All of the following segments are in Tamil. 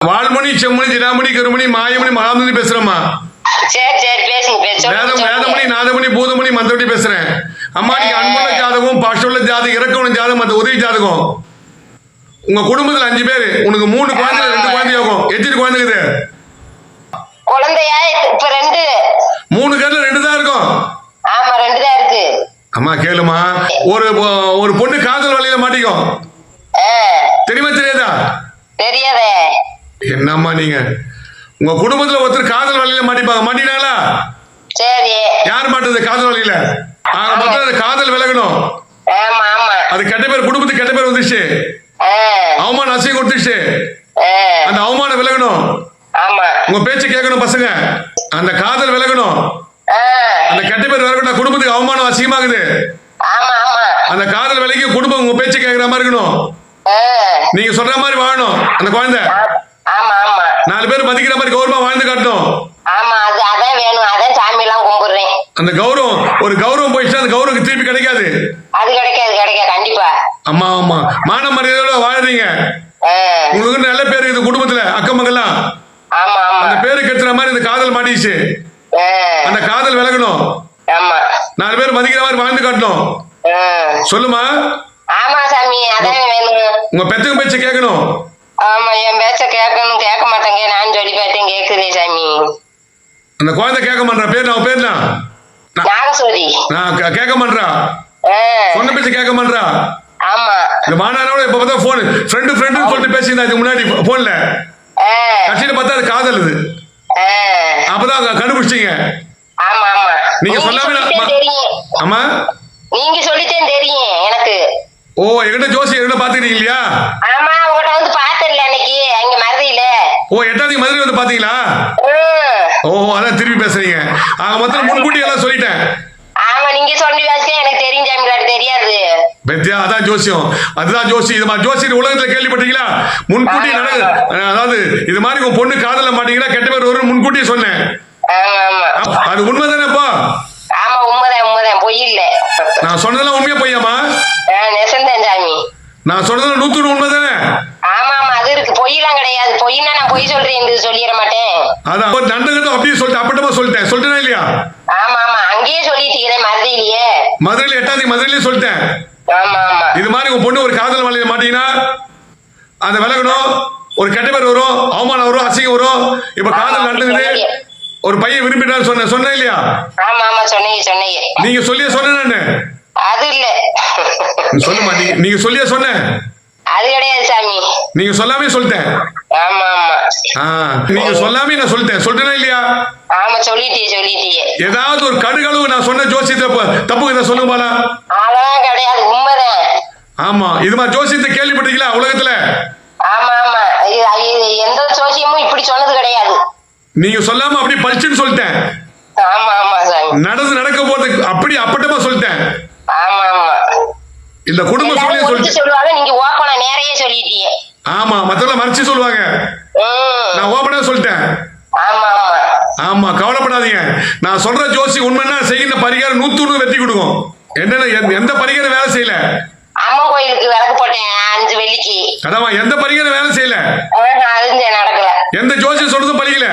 வால்மணி, செம்மணி, ஜிடாமணி, கருமணி, மாயமணி, மகாமணி பேசுறேம்மா. சரி சரி பேசுங்க. வேதமணி, நாதமணி, பூதமணி, மந்தவட்டி பேசுறேன். அம்மா நீங்க அன்புள்ள ஜாதகம், பாஷுள்ள ஜாதகம், இறக்கவன ஜாதகம், அந்த உதவி ஜாதகம். உங்க குடும்பத்துல 5 பேரு, உனக்கு 3 குழந்தை, 2 குழந்தை ஆகும். எத்தனை குழந்தை இது? குழந்தையா இப்ப 2. 3 பேர்ல 2 தான் இருக்கும். ஆமா 2 தான் இருக்கு. அம்மா கேளுமா, ஒரு பொண்ணு காதல் வலையில மாட்டிக்கும். தெரியுமா தெரியாதா? தெரியாதே. என்னம்மா நீங்க உங்க குடும்பத்துல ஒருத்தர் காதல் வலையில மாட்டிப்பாங்க, மாட்டினாங்களா? சரி. யார் மாட்டுறது காதல் வலையில? மொத்தம் காதல் விலகணும். ஆமா ஆமா. அது கெட்ட பேர், குடும்பத்துக்கு கெட்ட பேர் வந்துச்சு, அவமானம் அசிங்கம் கொடுத்துச்சு. அந்த அவமானம் விலகணும். ஆமா. உங்க பேச்சு கேட்கணும் பசங்க. அந்த காதல் விலகணும், அந்த கெட்ட பேர் விலகணும். குடும்பத்துக்கு அவமானம் அசிங்கமாகுது. ஆமா ஆமா. அந்த காதல் விலகி குடும்பம் உங்க பேச்சு கேட்கிற மாதிரி இருக்கணும். நீங்க சொல்ற மாதிரி வாழணும். அந்த குழந்தை ஆமா ஆமா 4 பேர் மதிக்கிற மாதிரி கௌரவமா வாழ்ந்து காட்டணும். ஆமா அதான் வேணும். அதான் சாமி எல்லாம் கும்பிடுறேன். அந்த கௌரவம், ஒரு கௌரவம் போயிடுச்சு, அந்த கௌரவம் திருப்பி கிடைக்காது. அது கிடைக்காது கண்டிப்பா. அம்மா ஆமா, மான மரியாதையோட வாழறீங்க. உங்களுக்கு நல்ல பேர் இருக்குது குடும்பத்துல, அக்கமங்கெல்லாம். ஆமா ஆமா. அந்த பேரு கெடுத்துற மாதிரி இந்த காதல் மாட்டிச்சு. அந்த காதல் விலகணும். ஆமா. 4 பேர் மதிக்கிற மாதிரி வாழ்ந்து காட்டணும். சொல்லுமா. ஆமா சாமி அதான் வேணும். உங்க பெத்தவங்க பேச்ச கேட்கணும். ஆமா என் பேச்ச கேட்கணும். கேட்க மாட்டேங்க. நான் சொல்லி பார்த்தேன், கேக்குதே சாமி. அந்த குழந்தை கேட்க மாட்டா. பேர்னா நாகஸ்வரி. நான் கேட்க மாட்டா. சொன்ன பேச்ச கேட்க மாட்டா. ஆமா. இந்த மாநானோட இப்ப பார்த்தா போன் ஃப்ரெண்டு சொல்லிட்டு பேசியிருந்தா இதுக்கு முன்னாடி போன்ல. கட்சியில பார்த்தா அது காதல். இது அப்பதான் கண்டுபிடிச்சிங்க. ஆமா ஆமா. நீங்க சொல்லாம தெரியும். ஆமா நீங்க சொல்லிட்டேன் தெரியும் எனக்கு. ஓ என்கிட்ட ஜோசி என்கிட்ட பாத்துக்கிறீங்க இல்லையா? ஆமா உங்கள்கிட்ட வந்து பார்த்தேன்ல அன்னைக்கு அங்க மதுரையில. ஓ 8ஆம் தேதி மதுரை வந்து பாத்தீங்களா? ஓ அதான் திருப்பி பேசுறீங்க. மொத்தம் முன்கூட்டி எல்லாம் சொல்லிட்டேன். ஆமா நீங்க சொல்லி வச்சு எனக்கு தெரியும் சாமி, தெரியாது. பெத்தியா அதான் ஜோசியம், அதுதான் ஜோசி. இது மாதிரி ஜோசி உலகத்துல கேள்விப்பட்டீங்களா? முன்கூட்டி அதாவது இது மாதிரி உங்க பொண்ணு காதல மாட்டீங்கன்னா கெட்ட பேர் வரும் முன்கூட்டியே சொன்னேன். அது உண்மைதானேப்பா? ஆமா உண்மைதான் பொய் இல்ல. நான் சொன்னதெல்லாம் உண்மையா பொய்யாமா? நெசந்தேன் சாமி. நான் சொன்னதெல்லாம் 100 உண்மைதானே? ஆமா ஆமா அது இருக்கு. பொய்யெல்லாம் கிடையாது. பொய்னா நான் பொய் சொல்றேன் சொல்லிட மாட்டேன். அதான் ஒரு நண்டகத்தை அப்படியே சொல்லிட்டு அப்பட்டமா சொல்லிட்டேன் இல்லையா? ஆமா ஆமா அங்கேயே சொல்லிட்டீங்க மதுரையிலேயே. மதுரையில 8ஆம் தேதி மதுரையிலேயே சொல்லிட்டேன். ஆமா ஆமா. இது மாதிரி உங்க பொண்ணு ஒரு காதல் வலையில மாட்டீங்கன்னா அந்த விலகணும். ஒரு கெட்ட பேர் வரும், அவமானம் வரும், அசிங்கம் வரும். இப்ப காதல் நடந்தது, ஒரு பையன் விரும்பிட்டான்னு சொன்னேன் இல்லையா? ஆமா ஆமா சொன்னீங்க. நீங்க சொல்லியே சொன்னேன்னு அது இல்ல. சொல்லுமா. நீங்க சொல்லியே சொன்னேன். அது கிடையாது சாமி. நீங்க சொல்லாமே சொல்லிட்டேன். ஆமா ஆமா. நீங்க சொல்லாமே நான் சொல்லிட்டேனா இல்லையா? ஆமா சொல்லிட்டீங்க. ஏதாவது ஒரு கடுகளவு நான் சொன்ன ஜோசியத்தை தப்புக்கு சொல்லுங்க பாலா. அதெல்லாம் கிடையாது உண்மைதான். ஆமா இது மாதிரி ஜோசியத்தை கேள்விப்பட்டீங்களா உலகத்துல? ஆமா ஆமா எந்த ஜோசியமும் இப்படி சொன்னது கிடையாது. நீங்க சொல்லாம அப்படி பளிச்சுன்னு சொல்லிட்டேன். ஆமா ஆமா சாமி. நடக்க போறது அப்படி அப்பட்டமா சொல்லிட்டேன். ஆமா ஆமா. இந்த குடும்ப சொல்லுவாங்க, நீங்க ஓப்பனா நேரையே சொல்லிட்டீங்க. ஆமா மத்தவங்க மறைச்சு சொல்லுவாங்க, நான் ஓப்பனா சொல்லிட்டேன். ஆமா ஆமா. ஆமா கவலைப்படாதீங்க. நான் சொல்ற ஜோசி உண்மைன்னா செய்கிற பரிகாரம் 100 வெற்றி கொடுக்கும். என்னன்னா எந்த பரிகாரம் வேலை செய்யல. அம்மன் கோயிலுக்கு விளக்கு போட்டேன் 5 வெள்ளிக்கு. அதான் எந்த பரிகாரம் வேலை செய்யல. அது நடக்கல. எந்த ஜோசி சொல்றதும் பலிக்கல.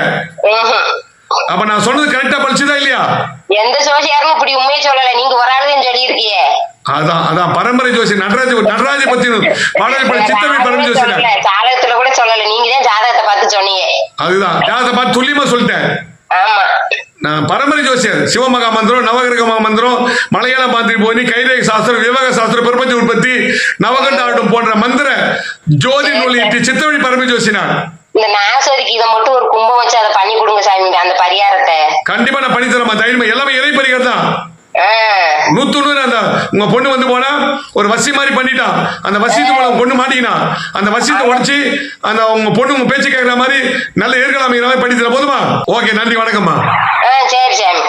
அப்ப நான் சொன்னது கரெக்டா பலிச்சுதா இல்லையா? எந்த ஜோசியாரும் இப்படி உண்மையை சொல்லல. நீங்க ஒரு ஆளுதான் சொல்லி இருக்கீங்க. அதான் பரம்பரை ஜோசி நடராஜ பத்தி பாடல் சித்தமை பரம்பரை ஜோசி ஜாதகத்துல கூட சொல்லல. நீங்க தான் ஜாதகத்தை பார்த்து சொன்னீங்க. அதுதான் ஜாதகத்தை பார்த்து துல்லியமா சொல்லிட்டேன். ஆமா நான் பரம்பரை ஜோசியர். சிவமகா மந்திரம், நவகிரக மந்திரம், மலையாள மாந்திரி போனி, கைரேக சாஸ்திரம், விவாக சாஸ்திரம், பிரபஞ்ச உற்பத்தி, நவகண்ட ஆட்டம் போன்ற மந்திர ஜோதி நூல் சித்தவழி பரம்பரை ஜோசி. நான் இந்த நாசரிக்கு இதை மட்டும் ஒரு கும்பம் வச்சு அதை பண்ணி கொடுங்க சாமி. அந்த பரிகாரத்தை கண்டிப்பா நான் பண்ணி தரமா. தைரியமா எல்லாமே இறை பரிகாரம் தான். 100 அந்த உங்க பொண்ணு வந்து போனா ஒரு வசி மாதிரி பண்ணிட்டான். அந்த வசியத்து மூலம் பொண்ணு மாட்டிக்கினா அந்த வசியத்தை உடச்சு அந்த உங்க பொண்ணு உங்க பேச்சு கேட்கற மாதிரி நல்ல ஏற்கலாம் பண்ணி தர போதுமா? ஓகே நன்றி வணக்கம்மா. சரி சாமி.